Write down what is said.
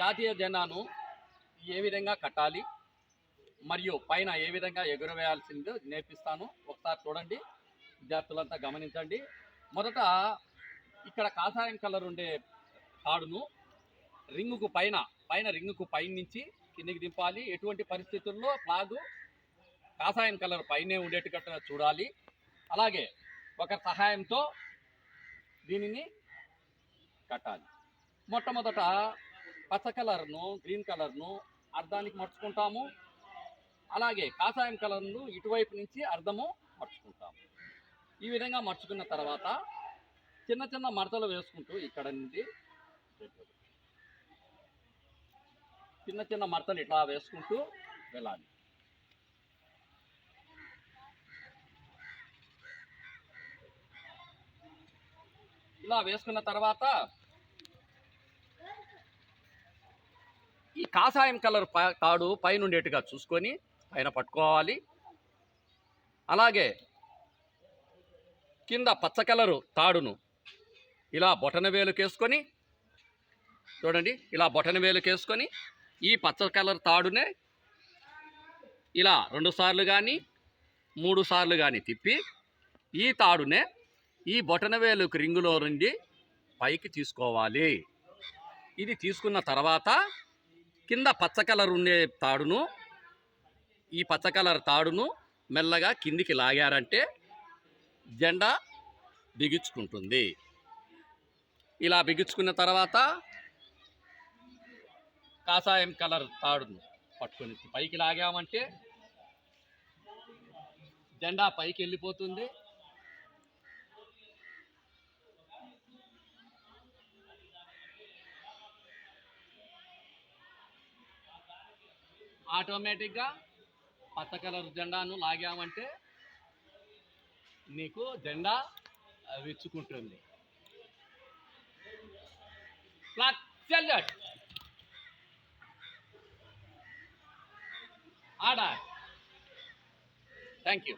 జాతీయ జెండాను ఏ విధంగా కట్టాలి మరియు పైన ఏ విధంగా ఎగురవేయాల్సిందో నేర్పిస్తాను. ఒకసారి చూడండి, విద్యార్థులంతా గమనించండి. మొదట ఇక్కడ కాషాయం కలర్ ఉండే తాడును రింగుకు పైన రింగుకు నుంచి కిందికి దింపాలి. ఎటువంటి పరిస్థితుల్లో ఫ్లాగు కాషాయం కలర్ పైనే ఉండేట్టుగా చూడాలి. అలాగే ఒకరి సహాయంతో దీనిని కట్టాలి. మొట్టమొదట పచ్చ కలర్ను, గ్రీన్ కలర్ను అర్ధానికి మర్చుకుంటాము. అలాగే కాషాయం కలర్ను ఇటువైపు నుంచి అర్ధము మర్చుకుంటాము. ఈ విధంగా మర్చుకున్న తర్వాత చిన్న చిన్న మడతలు వేసుకుంటూ ఇక్కడ నుండి చిన్న చిన్న మడతలు ఇట్లా వేసుకుంటూ వెళ్ళాలి. ఇలా వేసుకున్న తర్వాత ఈ కాషాయం కలర్ తాడు పైన ఉండేట్టుగా చూసుకొని పైన పట్టుకోవాలి. అలాగే కింద పచ్చ కలరు తాడును ఇలా బొటన వేలుకేసుకొని చూడండి, ఇలా బొటన వేలుకేసుకొని ఈ పచ్చ కలర్ తాడునే ఇలా 2 సార్లు కానీ 3 సార్లు కానీ తిప్పి ఈ తాడునే ఈ బొటన వేలుకు రింగులో నుండి పైకి తీసుకోవాలి. ఇది తీసుకున్న తర్వాత కింద పచ్చ కలర్ ఉండే తాడును, ఈ పచ్చ కలర్ తాడును మెల్లగా కిందికి లాగారంటే జెండా బిగించుకుంటుంది. ఇలా బిగించుకున్న తర్వాత కాషాయం కలర్ తాడును పట్టుకొని పైకి లాగామంటే జెండా పైకి వెళ్ళిపోతుంది. ఆటోమేటిక్గా పచ్చ కలర్ జెండాను లాగామంటే నీకు జెండా విచ్చుకుంటుంది. ఆర్డర్. Thank you.